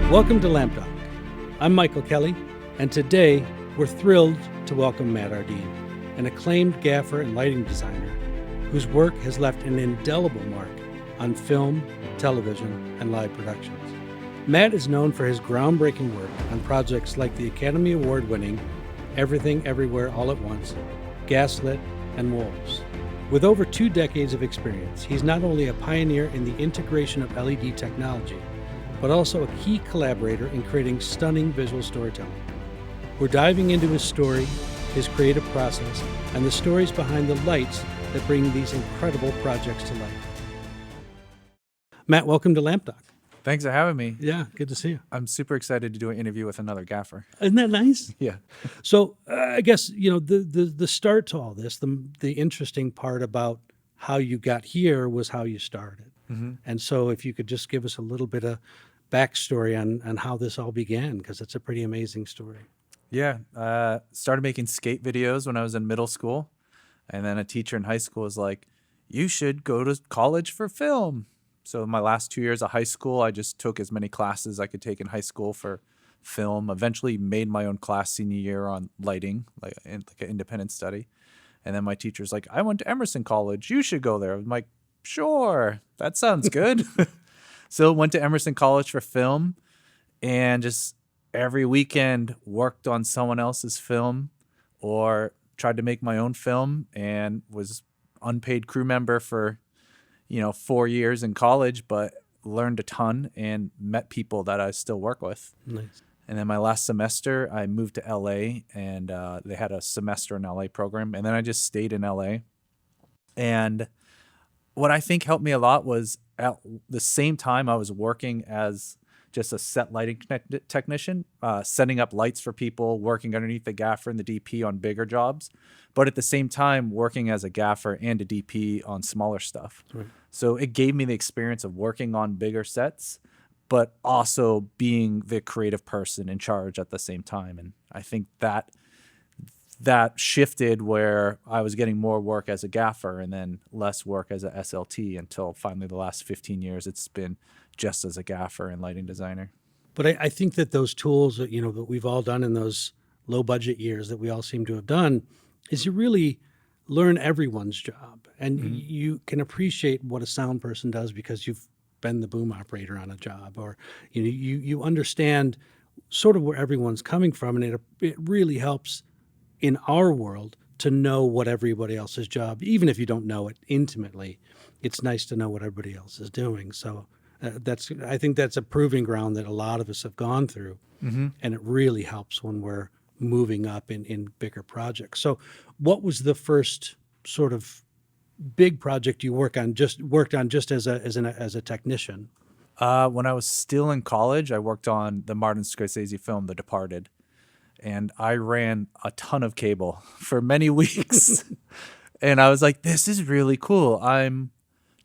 Welcome to Lamp Talk. I'm Michael Kelly, and today we're thrilled to welcome Matt Ardeen, an acclaimed gaffer and lighting designer whose work has left an indelible mark on film, television, and live productions. Matt is known for his groundbreaking work on projects like the Academy Award-winning Everything Everywhere All at Once, Gaslit, and Wolves. With over 2 decades of experience, he's not only a pioneer in the integration of LED technology, but also a key collaborator in creating stunning visual storytelling. We're diving into his story, his creative process, and the stories behind the lights that bring these incredible projects to life. Matt, welcome to Lamp Talk. Thanks for having me. Yeah, good to see you. I'm super excited to do an interview with another gaffer. Isn't that nice? Yeah. So I guess, the start to all this, the interesting part about how you got here was how you started. Mm-hmm. And so if you could just give us a little bit of backstory on how this all began, because it's a pretty amazing story. Yeah. Started making skate videos when I was in middle school. And then a teacher in high school was like, you should go to college for film. So in my last 2 years of high school, I just took as many classes I could take in high school for film. Eventually made my own class senior year on lighting, like an independent study. And then my teacher's like, I went to Emerson College. You should go there. I'm like, sure, that sounds good. So went to Emerson College for film and just every weekend worked on someone else's film or tried to make my own film and was unpaid crew member for 4 years in college, but learned a ton and met people that I still work with. Nice. And then my last semester, I moved to LA and they had a semester in LA program. And then I just stayed in LA. And what I think helped me a lot was at the same time I was working as just a set lighting technician, setting up lights for people, working underneath the gaffer and the DP on bigger jobs, but at the same time working as a gaffer and a DP on smaller stuff. Right. So it gave me the experience of working on bigger sets, but also being the creative person in charge at the same time. And I think that shifted where I was getting more work as a gaffer and then less work as a SLT until finally the last 15 years it's been just as a gaffer and lighting designer. But I think that those tools that we've all done in those low budget years that we all seem to have done is you really learn everyone's job. And you can appreciate what a sound person does because you've been the boom operator on a job, or you understand sort of where everyone's coming from, and it really helps in our world to know what everybody else's job, even if you don't know it intimately, it's nice to know what everybody else is doing. So I think that's a proving ground that a lot of us have gone through, and it really helps when we're moving up in bigger projects. So what was the first sort of big project you worked on just as a technician? When I was still in college, I worked on the Martin Scorsese film, The Departed. And I ran a ton of cable for many weeks. And I was like, this is really cool. I'm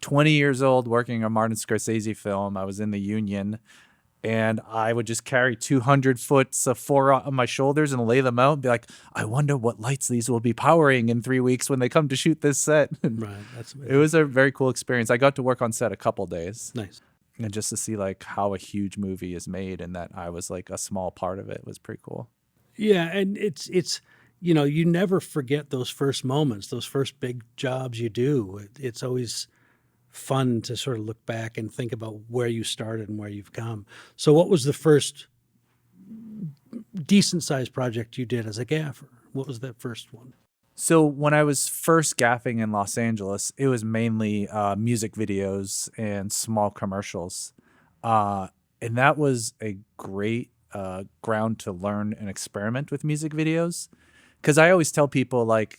20 years old working on Martin Scorsese film. I was in the union. And I would just carry 200 foots of 4 on my shoulders and lay them out and be like, I wonder what lights these will be powering in 3 weeks when they come to shoot this set. Right. That's amazing. It was a very cool experience. I got to work on set a couple days. Nice. And just to see like how a huge movie is made and that I was like a small part of it was pretty cool. Yeah, and it's you never forget those first moments, those first big jobs you do. It's always fun to sort of look back and think about where you started and where you've come. So what was the first decent sized project you did as a gaffer? What was that first one? So when I was first gaffing in Los Angeles, it was mainly music videos and small commercials. And that was a great ground to learn and experiment with music videos. Because I always tell people, like,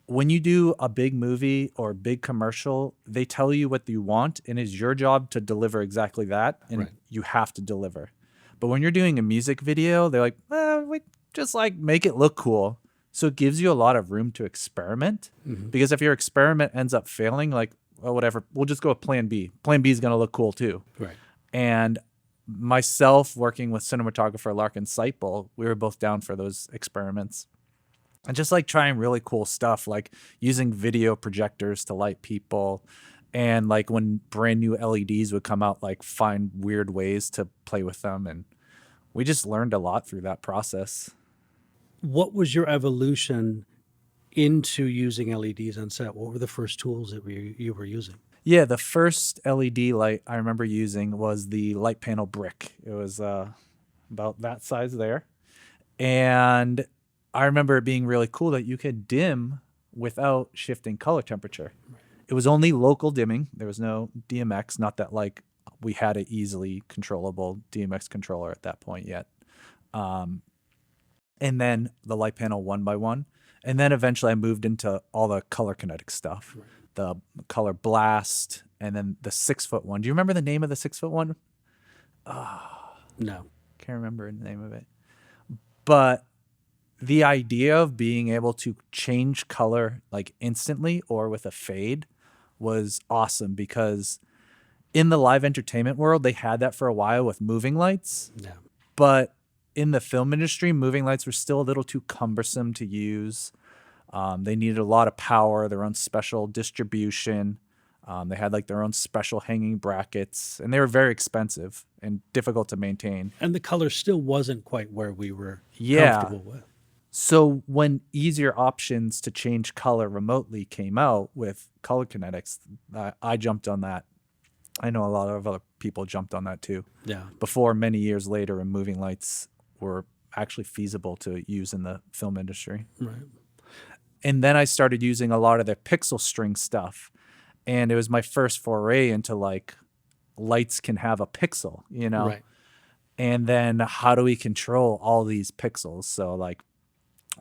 when you do a big movie or a big commercial, they tell you what you want, and it's your job to deliver exactly that, and Right. you have to deliver. But when you're doing a music video, they're like, we just like make it look cool. So it gives you a lot of room to experiment. Because if your experiment ends up failing, like, well, whatever, we'll just go with plan B. Plan B is going to look cool too. Right. And myself working with cinematographer Larkin Seipel, we were both down for those experiments. And just like trying really cool stuff, like using video projectors to light people And like when brand new LEDs would come out, like find weird ways to play with them. And we just learned a lot through that process. What was your evolution into using LEDs on set? What were the first tools that you were using? Yeah, the first LED light I remember using was the light panel brick. It was about that size there. And I remember it being really cool that you could dim without shifting color temperature. It was only local dimming. There was no DMX, not that like we had an easily controllable DMX controller at that point yet. And then the light panel one by one. And then eventually I moved into all the color kinetic stuff. Right. The color blast, and then the 6 foot one. Do you remember the name of the 6 foot one? No. Can't remember the name of it. But the idea of being able to change color like instantly or with a fade was awesome, because in the live entertainment world, they had that for a while with moving lights. Yeah. But in the film industry, moving lights were still a little too cumbersome to use. They needed a lot of power, their own special distribution. They had like their own special hanging brackets, and they were very expensive and difficult to maintain. And the color still wasn't quite where we were Yeah. comfortable with. So when easier options to change color remotely came out with color kinetics, I jumped on that. I know a lot of other people jumped on that too. Yeah. Before many years later, and moving lights were actually feasible to use in the film industry. Right. And then I started using a lot of the pixel string stuff. And it was my first foray into like lights can have a pixel, you know? Right. And then how do we control all these pixels? So like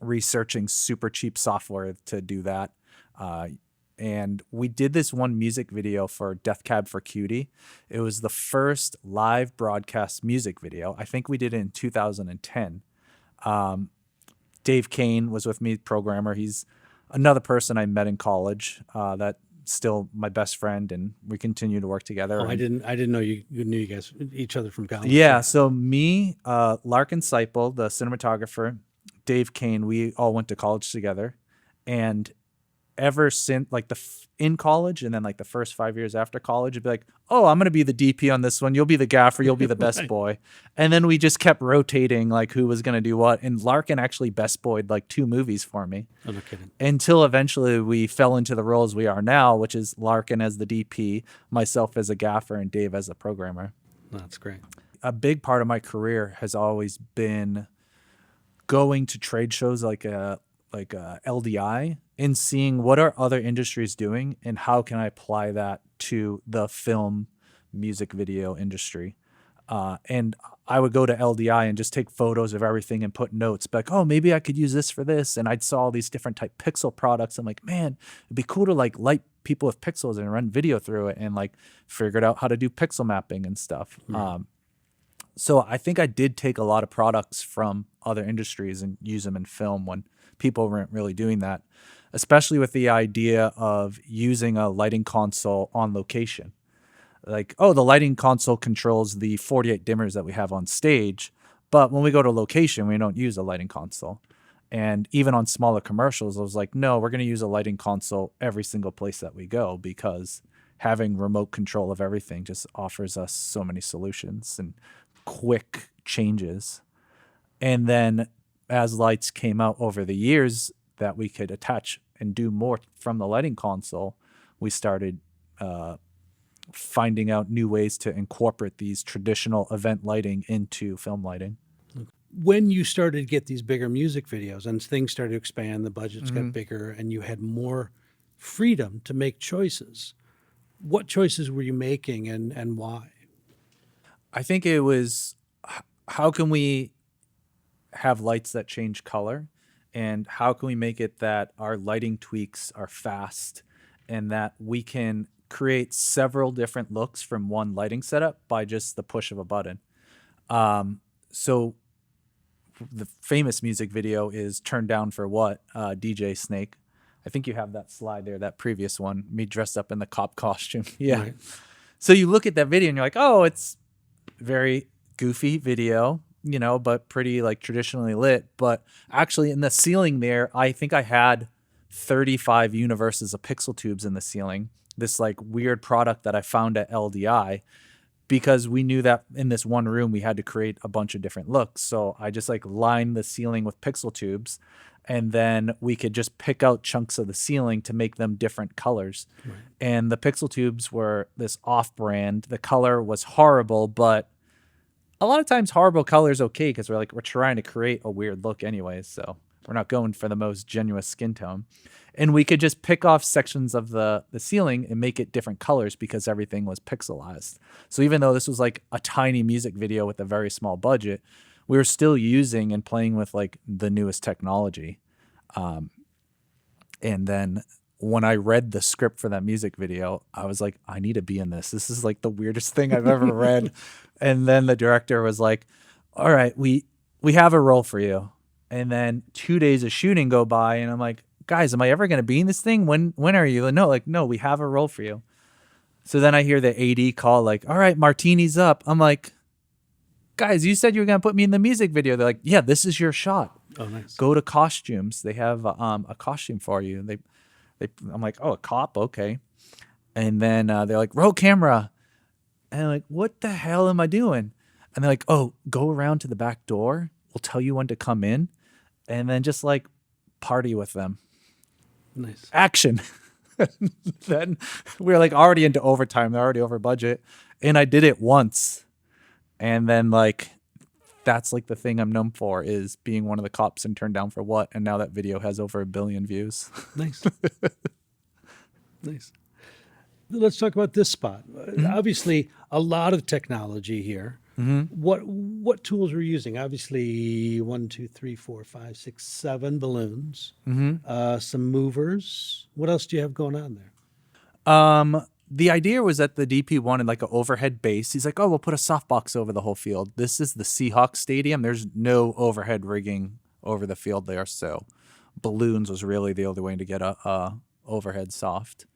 researching super cheap software to do that. And we did this one music video for Death Cab for Cutie. It was the first live broadcast music video. I think we did it in 2010. Dave Kane was with me, programmer. He's another person I met in college that's still my best friend, and we continue to work together. Oh, I didn't know you knew you guys each other from college. Yeah, so me, Larkin Seipel, the cinematographer, Dave Kane, we all went to college together. And ever since like in college, and then like the first 5 years after college, it'd be like, oh, I'm going to be the DP on this one. You'll be the gaffer. You'll be the best Right. boy. And then we just kept rotating like who was going to do what. And Larkin actually best boyed like 2 movies for me Oh, no kidding. until eventually we fell into the roles we are now, which is Larkin as the DP, myself as a gaffer, and Dave as a programmer. That's great. A big part of my career has always been going to trade shows like LDI and seeing what are other industries doing and how can I apply that to the film music video industry. And I would go to LDI and just take photos of everything and put notes, like, oh, maybe I could use this for this. And I'd saw all these different type pixel products. I'm like, man, it'd be cool to like light people with pixels and run video through it, and like figured out how to do pixel mapping and stuff. So I think I did take a lot of products from other industries and use them in film when people weren't really doing that, especially with the idea of using a lighting console on location. Like, oh, the lighting console controls the 48 dimmers that we have on stage, but when we go to location, we don't use a lighting console. And even on smaller commercials, I was like, no, we're going to use a lighting console every single place that we go, because having remote control of everything just offers us so many solutions and quick changes. And then as lights came out over the years that we could attach and do more from the lighting console, we started finding out new ways to incorporate these traditional event lighting into film lighting. When you started to get these bigger music videos and things started to expand, the budgets got bigger, and you had more freedom to make choices, what choices were you making and why? I think it was, how can we have lights that change color, and how can we make it that our lighting tweaks are fast and that we can create several different looks from one lighting setup by just the push of a button. So the famous music video is Turned Down for What, DJ Snake. I think you have that slide there, that previous one, me dressed up in the cop costume. Yeah. Right. So you look at that video and you're like, oh, it's very goofy video, you know, but pretty like traditionally lit. But actually in the ceiling there, I think I had 35 universes of pixel tubes in the ceiling. this like weird product that I found at LDI, because we knew that in this one room we had to create a bunch of different looks. So I just like lined the ceiling with pixel tubes, and then we could just pick out chunks of the ceiling to make them different colors. Right. And the pixel tubes were this off-brand. The color was horrible, but a lot of times horrible color is okay because we're trying to create a weird look anyways. So we're not going for the most genuine skin tone. And we could just pick off sections of the ceiling and make it different colors because everything was pixelized. So even though this was like a tiny music video with a very small budget, we were still using and playing with like the newest technology. And then when I read the script for that music video, I was like, I need to be in this. This is like the weirdest thing I've ever read. And then the director was like, all right, we have a role for you. And then 2 days of shooting go by, and I'm like, guys, am I ever going to be in this thing? When are you? No, we have a role for you. So then I hear the AD call like, all right, martini's up. I'm like, guys, you said you were going to put me in the music video. They're like, yeah, this is your shot. Oh, nice. Go to costumes. They have a costume for you. I'm like, oh, a cop? Okay. And then they're like, roll camera. And I'm like, what the hell am I doing? And they're like, oh, go around to the back door. We'll tell you when to come in. And then just like party with them. Nice. Action. Then we were like already into overtime. They're already over budget. And I did it once. And then like, that's like the thing I'm known for, is being one of the cops and turned down for what. And now that video has over 1 billion views. Nice. Nice. Let's talk about this spot. Obviously, a lot of technology here. What tools were you using? Obviously, 1, 2, 3, 4, 5, 6, 7 balloons. Some movers. What else do you have going on there? The idea was that the DP wanted like an overhead base. He's like, oh, we'll put a softbox over the whole field. This is the Seahawks Stadium. There's no overhead rigging over the field there. So balloons was really the only way to get a overhead soft.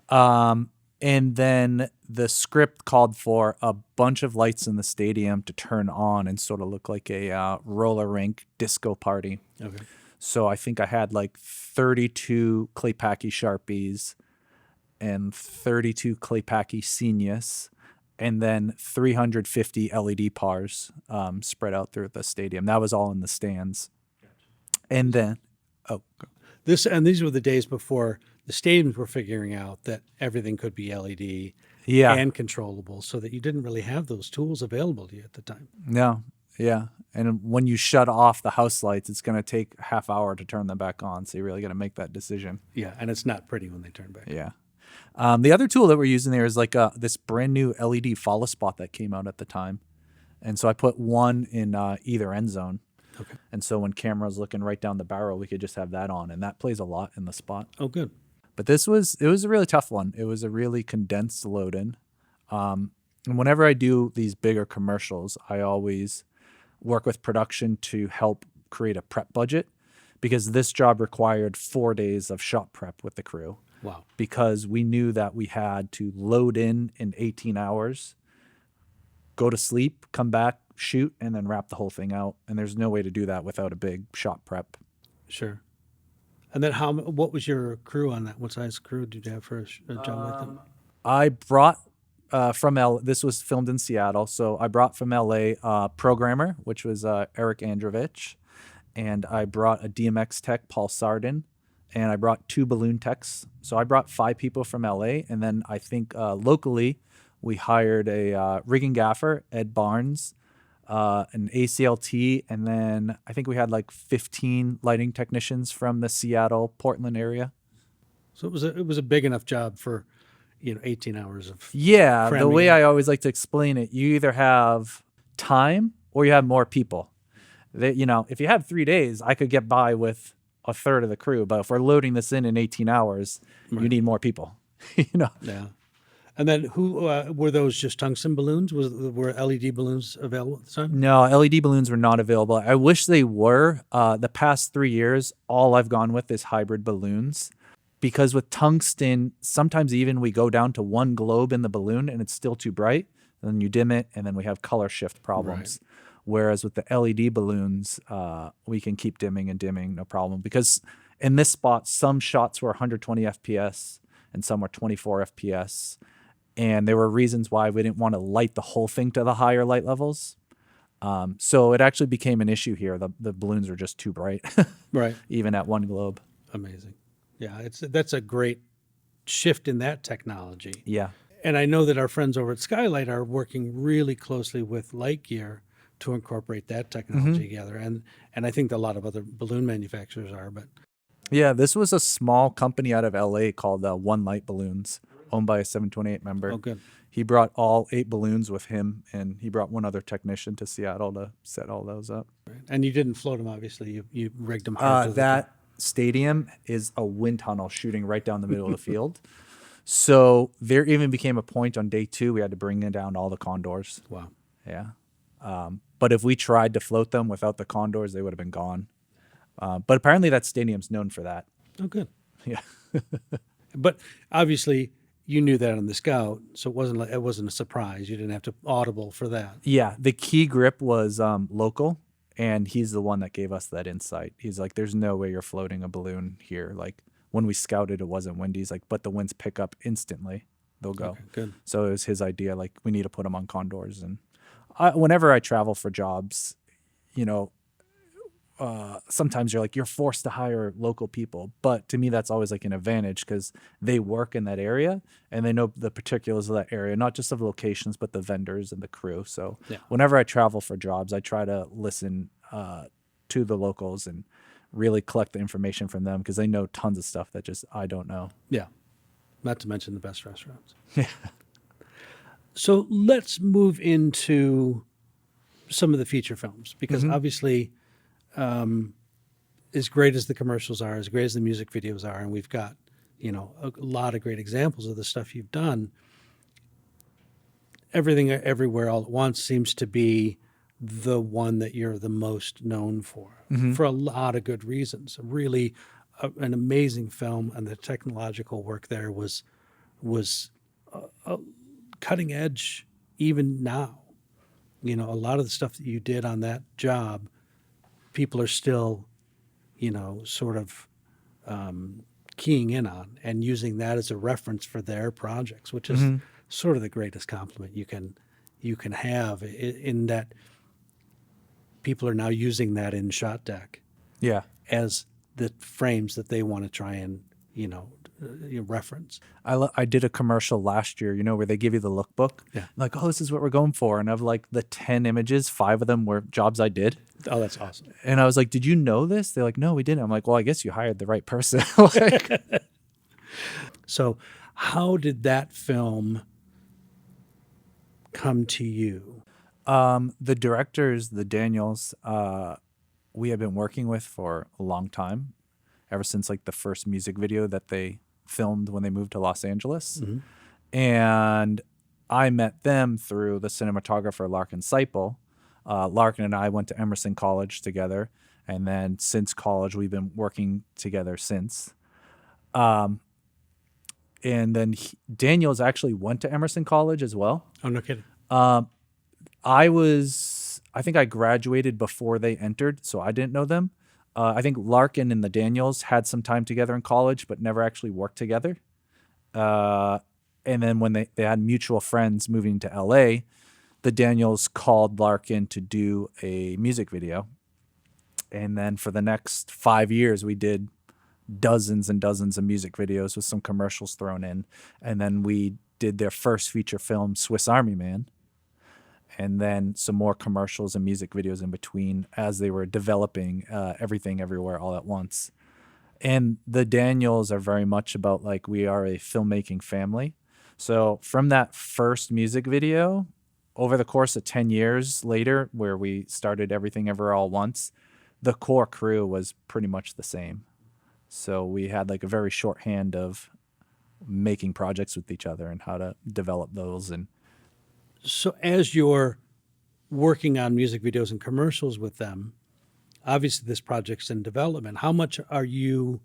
And then the script called for a bunch of lights in the stadium to turn on and sort of look like a roller rink disco party. Okay. So I think I had like 32 Claypaky Sharpies and 32 Claypaky Senius, and then 350 LED pars spread out through the stadium. That was all in the stands. And then, These were the days before the stadiums were figuring out that everything could be LED yeah, and controllable, so that you didn't really have those tools available to you at the time. no, yeah. And when you shut off the house lights, it's going to take a half hour to turn them back on. So you really got to make that decision. Yeah, and it's not pretty when they turn back. Yeah. The other tool that we're using there is like this brand new LED follow spot that came out at the time. And so I put one in either end zone. Okay. And so when camera's looking right down the barrel, we could just have that on. And that plays a lot in the spot. Oh, good. But it was a really tough one. It was a really condensed load in. And whenever I do these bigger commercials, I always work with production to help create a prep budget, because this job required 4 days of shot prep with the crew. Wow. Because we knew that we had to load in 18 hours, go to sleep, come back, shoot, and then wrap the whole thing out. And there's no way to do that without a big shot prep. Sure. And then what was your crew on that? What size crew did you have for a job like that? I brought this was filmed in Seattle, so I brought from LA a programmer, which was Eric Androvich, and I brought a DMX tech, Paul Sardin, and I brought 2 balloon techs. So I brought 5 people from LA, and then I think locally we hired a rigging gaffer, Ed Barnes, an ACLT, and then I think we had like 15 lighting technicians from the Seattle, Portland area. So it was a big enough job for 18 hours of Yeah, the cramming way in. I always like to explain it, you either have time or you have more people. If you have 3 days, I could get by with a third of the crew. But if we're loading this in 18 hours, you need more people. Yeah. And then who were those? Just tungsten balloons? Were LED balloons available at the time? No, LED balloons were not available. I wish they were. The past 3 years, all I've gone with is hybrid balloons. Because with tungsten, sometimes even we go down to one globe in the balloon and it's still too bright. And then you dim it, and then we have color shift problems. Right. Whereas with the LED balloons, we can keep dimming and dimming, no problem. Because in this spot, some shots were 120 FPS and some were 24 FPS. And there were reasons why we didn't want to light the whole thing to the higher light levels. So it actually became an issue here. The balloons were just too bright, Right. even at one globe. Amazing. Yeah, that's a great shift in that technology. Yeah. And I know that our friends over at Skylight are working really closely with Lightyear to incorporate that technology together. And I think a lot of other balloon manufacturers are, but Yeah, this was a small company out of LA called One Light Balloons, owned by a 728 member. oh, good. He brought all 8 balloons with him, and he brought one other technician to Seattle to set all those up. And you didn't float them, obviously. You rigged them hard. to the- That stadium is a wind tunnel shooting right down the middle of the field. So there even became a point on day 2 we had to bring down all the condors. Wow. Yeah. But if we tried to float them without the condors, they would have been gone. But apparently that stadium's known for that. Oh, good. Yeah. But obviously, you knew that on the Scout, so it wasn't a surprise. You didn't have to audible for that. Yeah. The key grip was local, and he's the one that gave us that insight. He's like, there's no way you're floating a balloon here. Like when we scouted, it wasn't windy. He's like, but the winds pick up instantly. They'll go. Okay, good. So it was his idea. Like we need to put them on condors. And whenever I travel for jobs, you know, sometimes you're forced to hire local people, but to me that's always like an advantage because they work in that area and they know the particulars of that area, not just of locations but the vendors and the crew. So Yeah. whenever I travel for jobs, I try to listen to the locals and really collect the information from them because they know tons of stuff that just I don't know. Yeah. Not to mention the best restaurants. So let's move into some of the feature films because obviously, as great as the commercials are, as great as the music videos are, and we've got, a lot of great examples of the stuff you've done, Everything Everywhere All at Once seems to be the one that you're the most known for a lot of good reasons. Really an amazing film, and the technological work there was cutting edge even now. A lot of the stuff that you did on that job, people are still, sort of keying in on and using that as a reference for their projects, which is sort of the greatest compliment you can have in that people are now using that in Shot Deck Yeah. as the frames that they want to try and, reference. I did a commercial last year, where they give you the lookbook. Yeah. Like, oh, this is what we're going for. And of like the 10 images, 5 of them were jobs I did. Oh, that's awesome. And I was like, did you know this? They're like, no, we didn't. I'm like, well, I guess you hired the right person. Like, So how did that film come to you? the directors, the Daniels, we have been working with for a long time, ever since like the first music video that they filmed when they moved to Los Angeles. And I met them through the cinematographer Larkin Seipel. Larkin and I went to Emerson College together, and then since college we've been working together since. And then Daniels actually went to Emerson College as well. Oh, no kidding. I think I graduated before they entered, so I didn't know them. I think Larkin and the Daniels had some time together in college, but never actually worked together. And then when they had mutual friends moving to LA, the Daniels called Larkin to do a music video. And then for the next 5 years, we did dozens and dozens of music videos with some commercials thrown in. And then we did their first feature film, Swiss Army Man. And then some more commercials and music videos in between as they were developing Everything Everywhere All at Once. And the Daniels are very much about like we are a filmmaking family. So from that first music video, over the course of 10 years later, where we started Everything Everywhere All at Once, the core crew was pretty much the same. So we had like a very shorthand of making projects with each other and how to develop those. And So as you're working on music videos and commercials with them, obviously this project's in development. How much are you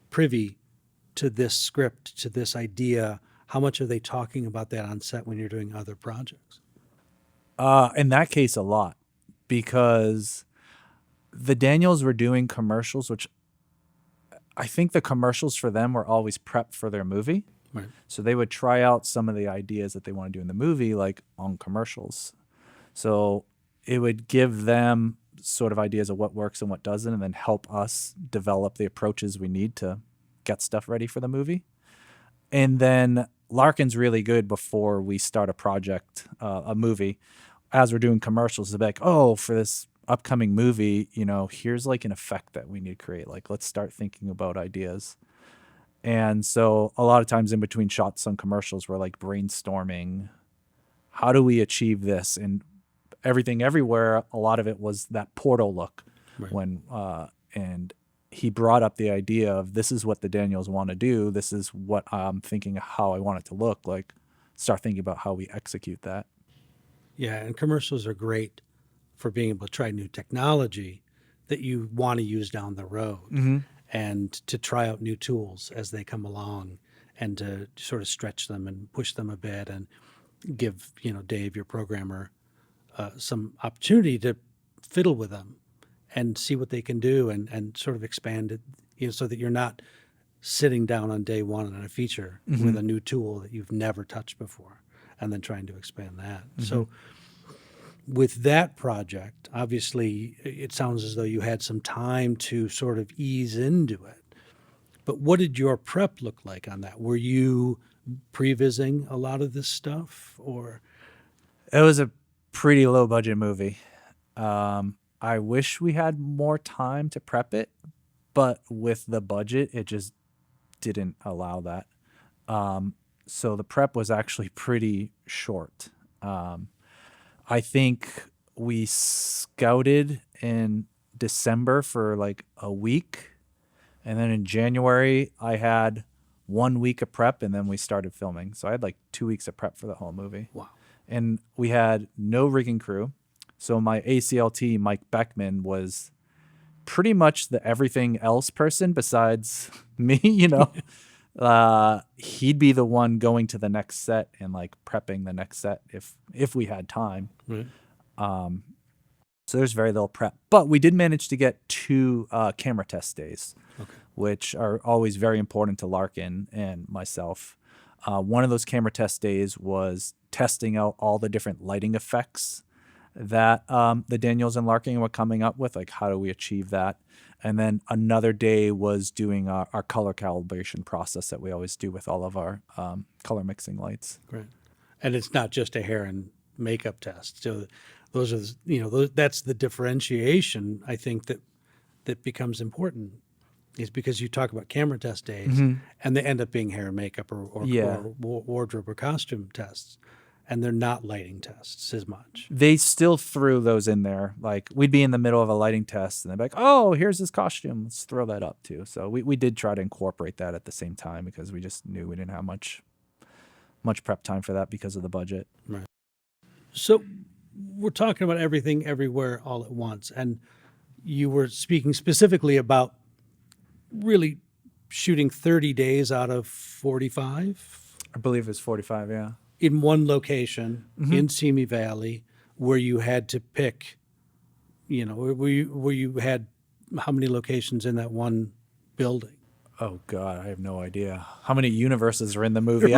privy to this script, to this idea? How much are they talking about that on set when you're doing other projects? in that case, a lot, because the Daniels were doing commercials, which I think the commercials for them were always prepped for their movie. Right. So they would try out some of the ideas that they want to do in the movie, like on commercials. So it would give them sort of ideas of what works and what doesn't, and then help us develop the approaches we need to get stuff ready for the movie. And then Larkin's really good before we start a project, a movie, as we're doing commercials, to be like, oh, for this upcoming movie, here's like an effect that we need to create. Like, let's start thinking about ideas. And so a lot of times in between shots on commercials, we're like brainstorming, how do we achieve this? And Everything Everywhere, a lot of it was that portal look. Right. And he brought up the idea of, this is what the Daniels want to do. This is what I'm thinking of how I want it to look like. Start thinking about how we execute that. Yeah, and commercials are great for being able to try new technology that you want to use down the road, and to try out new tools as they come along, and to sort of stretch them and push them a bit, and give Dave, your programmer, some opportunity to fiddle with them and see what they can do, and sort of expand it, so that you're not sitting down on day one on a feature with a new tool that you've never touched before, and then trying to expand that. So with that project, obviously, it sounds as though you had some time to sort of ease into it. But what did your prep look like on that? Were you prevising a lot of this stuff, or? It was a pretty low budget movie. I wish we had more time to prep it, but with the budget, it just didn't allow that. So the prep was actually pretty short. I think we scouted in December for like a week. And then in January, I had 1 week of prep, and then we started filming. So I had like 2 weeks of prep for the whole movie. Wow. And we had no rigging crew. So my ACLT, Mike Beckman, was pretty much the everything else person besides me, he'd be the one going to the next set and like prepping the next set if we had time. Right. So there's very little prep, but we did manage to get 2 camera test days, which are always very important to Larkin and myself. One of those camera test days was testing out all the different lighting effects that the Daniels and Larkin were coming up with, like how do we achieve that? And then another day was doing our color calibration process that we always do with all of our color mixing lights. Great. And it's not just a hair and makeup test. So those are, that's the differentiation, I think, that becomes important, is because you talk about camera test days and they end up being hair and makeup or wardrobe or costume tests. And they're not lighting tests as much. They still threw those in there. Like, we'd be in the middle of a lighting test, and they'd be like, oh, here's this costume. Let's throw that up, too. So we did try to incorporate that at the same time, because we just knew we didn't have much prep time for that because of the budget. Right. So we're talking about Everything Everywhere All at Once, and you were speaking specifically about really shooting 30 days out of 45? I believe it was 45, yeah. In one location in Simi Valley, where you had to pick, where you had how many locations in that one building? Oh God, I have no idea how many universes are in the movie.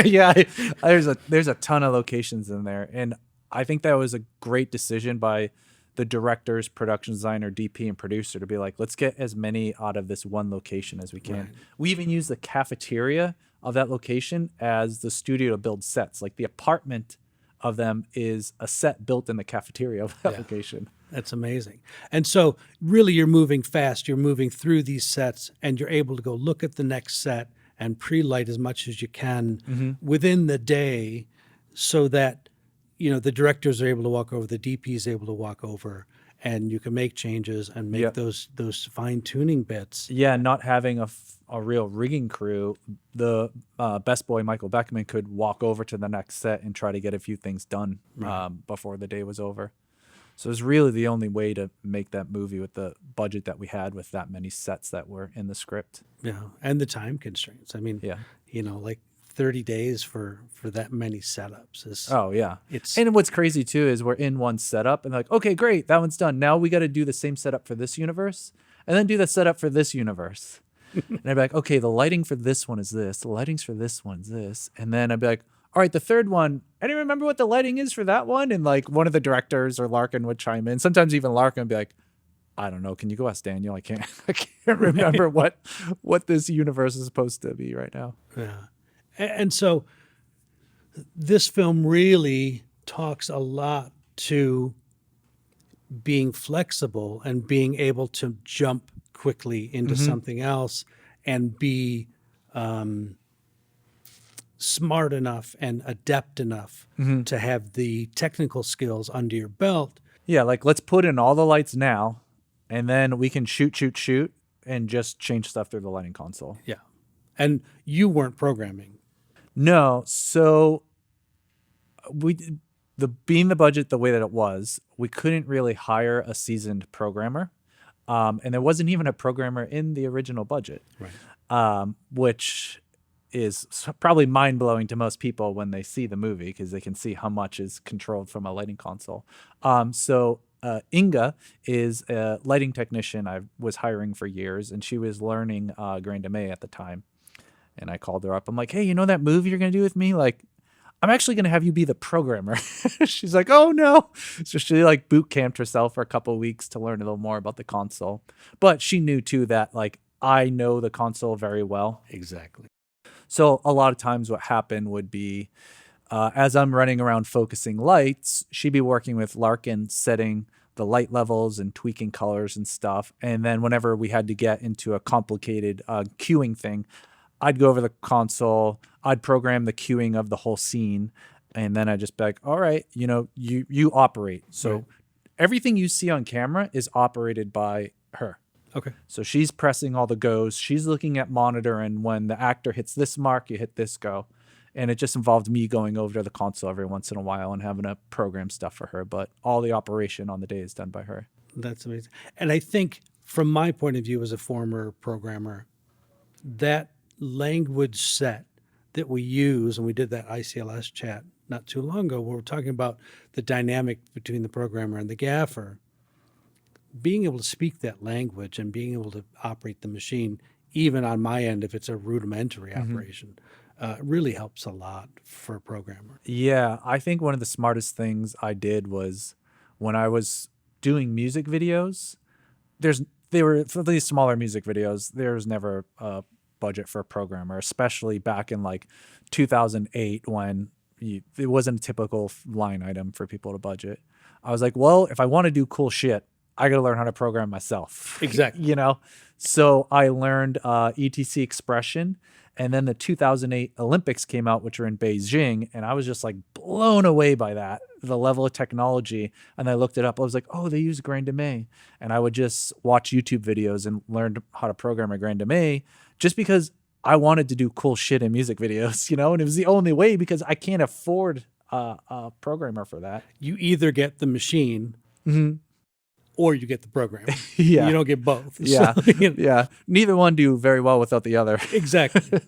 Yeah, there's a ton of locations in there, and I think that was a great decision by the directors, production designer, DP, and producer to be like, let's get as many out of this one location as we can. Right. We even use the cafeteria of that location as the studio to build sets. Like, the apartment of them is a set built in the cafeteria of that location. That's amazing. And so really you're moving fast. You're moving through these sets, and you're able to go look at the next set and pre-light as much as you can within the day, so that the directors are able to walk over, the DP is able to walk over, and you can make changes and make those fine-tuning bits. Yeah, not having a real rigging crew, the best boy, Michael Beckman, could walk over to the next set and try to get a few things done before the day was over. So it was really the only way to make that movie with the budget that we had, with that many sets that were in the script. Yeah, and the time constraints. I mean, like 30 days for that many setups is. Oh yeah, and what's crazy too is we're in one setup and like, okay, great, that one's done. Now we got to do the same setup for this universe, and then do the setup for this universe. And I'd be like, okay, the lighting for this one is this. The lightings for this one is this. And then I'd be like, all right, the third one, I didn't remember what the lighting is for that one. And like one of the directors or Larkin would chime in. Sometimes even Larkin would be like, I don't know. Can you go ask Daniel? I can't remember what this universe is supposed to be right now. Yeah. And so this film really talks a lot to being flexible and being able to jump quickly into something else and be smart enough and adept enough to have the technical skills under your belt. Yeah, like let's put in all the lights now, and then we can shoot, and just change stuff through the lighting console. Yeah. And you weren't programming. No, so being the budget the way that it was, we couldn't really hire a seasoned programmer, and there wasn't even a programmer in the original budget, Right. Which is probably mind-blowing to most people when they see the movie because they can see how much is controlled from a lighting console. So Inga is a lighting technician I was hiring for years, and she was learning Grand May at the time. And I called her up. I'm like, hey, you know that movie you're going to do with me? Like, I'm actually going to have you be the programmer. She's like, oh, no. So she like boot camped herself for a couple of weeks to learn a little more about the console. But she knew, too, that like I know the console very well. Exactly. So a lot of times what happened would be as I'm running around focusing lights, she'd be working with Larkin setting the light levels and tweaking colors and stuff. And then whenever we had to get into a complicated cueing thing, I'd go over the console, I'd program the cueing of the whole scene, and then I'd just be like, all right, you operate. So everything you see on camera is operated by her. Okay. So she's pressing all the goes. She's looking at monitor, and when the actor hits this mark, you hit this go. And it just involved me going over to the console every once in a while and having to program stuff for her. But all the operation on the day is done by her. That's amazing. And I think from my point of view as a former programmer, that language set that we use, and we did that ICLS chat not too long ago, where we're talking about the dynamic between the programmer and the gaffer, being able to speak that language and being able to operate the machine, even on my end, if it's a rudimentary operation, really helps a lot for a programmer. Yeah, I think one of the smartest things I did was when I was doing music videos, they were for these smaller music videos, there was never a budget for a programmer, especially back in like 2008 when it wasn't a typical line item for people to budget. I was like, well, if I want to do cool shit, I got to learn how to program myself. Exactly. So I learned ETC Expression, and then the 2008 Olympics came out, which are in Beijing, and I was just like blown away by that, the level of technology. And I looked it up. I was like, oh, they use Grand May. And I would just watch YouTube videos and learn how to program a Grand May just because I wanted to do cool shit in music videos, and it was the only way because I can't afford a programmer for that. You either get the machine or you get the program. Yeah. You don't get both. Yeah. So, Yeah. Neither one do very well without the other. Exactly.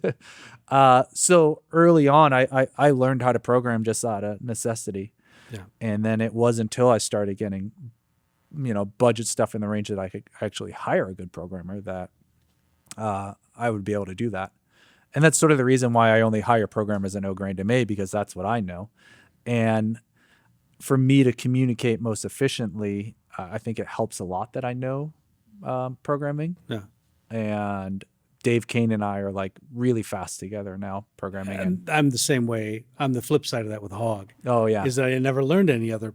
So early on, I learned how to program just out of necessity. Yeah. And then it wasn't until I started getting, budget stuff in the range that I could actually hire a good programmer that I would be able to do that. And that's sort of the reason why I only hire programmers that know Grand May, because that's what I know. And for me to communicate most efficiently, I think it helps a lot that I know programming. Yeah. And Dave Kane and I are like really fast together now programming. And I'm the same way. I'm the flip side of that with Hog. Oh yeah. Is that I never learned any other,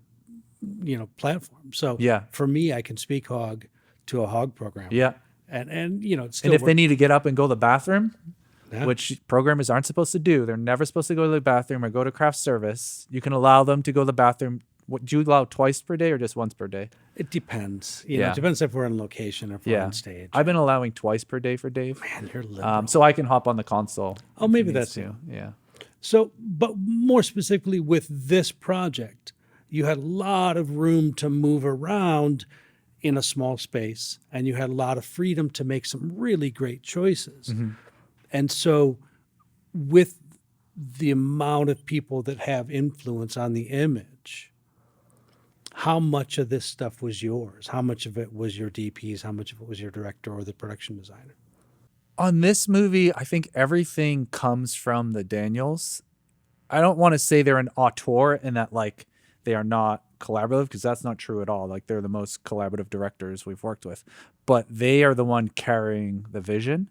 platform. So Yeah. for me, I can speak Hog to a Hog programmer. Yeah. And it's still And if they need to get up and go to the bathroom, Yeah. which programmers aren't supposed to do, they're never supposed to go to the bathroom or go to craft service. You can allow them to go to the bathroom. What, do you allow twice per day or just once per day? It depends. Yeah. It depends if we're on location or if we're Yeah. on stage. I've been allowing twice per day for Dave. Man, you're liberal. So I can hop on the console. Oh, if he maybe needs that's to. Yeah. So, but more specifically with this project, you had a lot of room to move around in a small space, and you had a lot of freedom to make some really great choices. And so, with the amount of people that have influence on the image, how much of this stuff was yours? How much of it was your DP's? How much of it was your director or the production designer? On this movie, I think everything comes from the Daniels. I don't want to say they're an auteur and that like they are not collaborative, because that's not true at all. Like they're the most collaborative directors we've worked with, but they are the one carrying the vision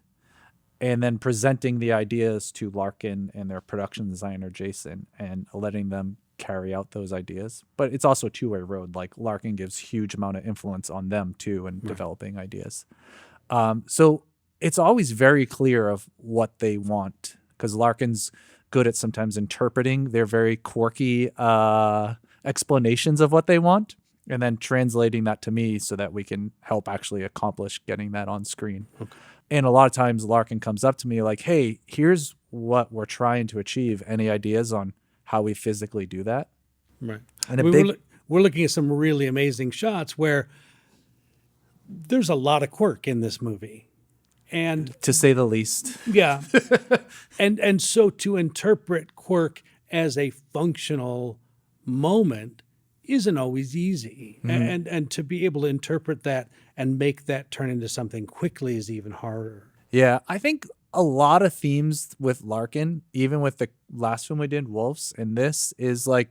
and then presenting the ideas to Larkin and their production designer Jason and letting them carry out those ideas. But it's also a two-way road. Like Larkin gives huge amount of influence on them too in developing ideas. So it's always very clear of what they want, because Larkin's good at sometimes interpreting their very quirky explanations of what they want and then translating that to me so that we can help actually accomplish getting that on screen. Okay. And a lot of times Larkin comes up to me like, hey, here's what we're trying to achieve. Any ideas on how we physically do that? Right. And we're looking at some really amazing shots where there's a lot of quirk in this movie. And to say the least. Yeah. and so to interpret quirk as a functional moment isn't always easy. Mm-hmm. And to be able to interpret that and make that turn into something quickly is even harder. Yeah, I think a lot of themes with Larkin, even with the last film we did, Wolves, and this is like,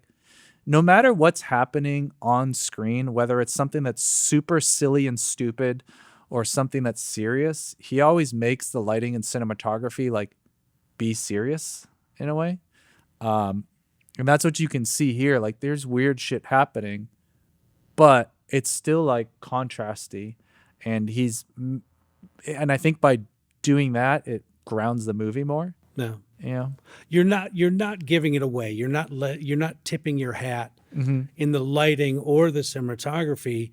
no matter what's happening on screen, whether it's something that's super silly and stupid or something that's serious, he always makes the lighting and cinematography like be serious in a way. And that's what you can see here. Like there's weird shit happening, but it's still like contrasty. And I think by doing that, it grounds the movie more. No. Yeah. You're not giving it away. You're not tipping your hat in the lighting or the cinematography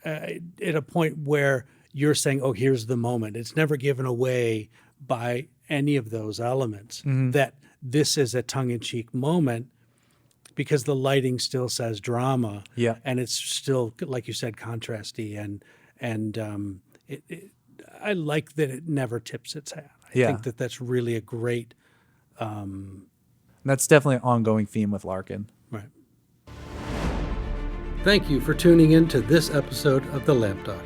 at a point where you're saying, oh, here's the moment. It's never given away by any of those elements that this is a tongue-in-cheek moment, because the lighting still says drama. Yeah. And it's still, like you said, contrasty. And I like that it never tips its hat. I think that that's really a great... That's definitely an ongoing theme with Larkin. Right. Thank you for tuning in to this episode of The Lamp Talk.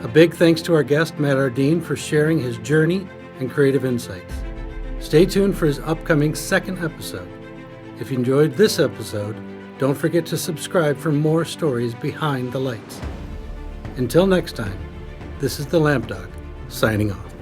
A big thanks to our guest, Matt Ardeen, for sharing his journey and creative insights. Stay tuned for his upcoming second episode. If you enjoyed this episode, don't forget to subscribe for more stories behind the lights. Until next time, this is The Lamp Talk, signing off.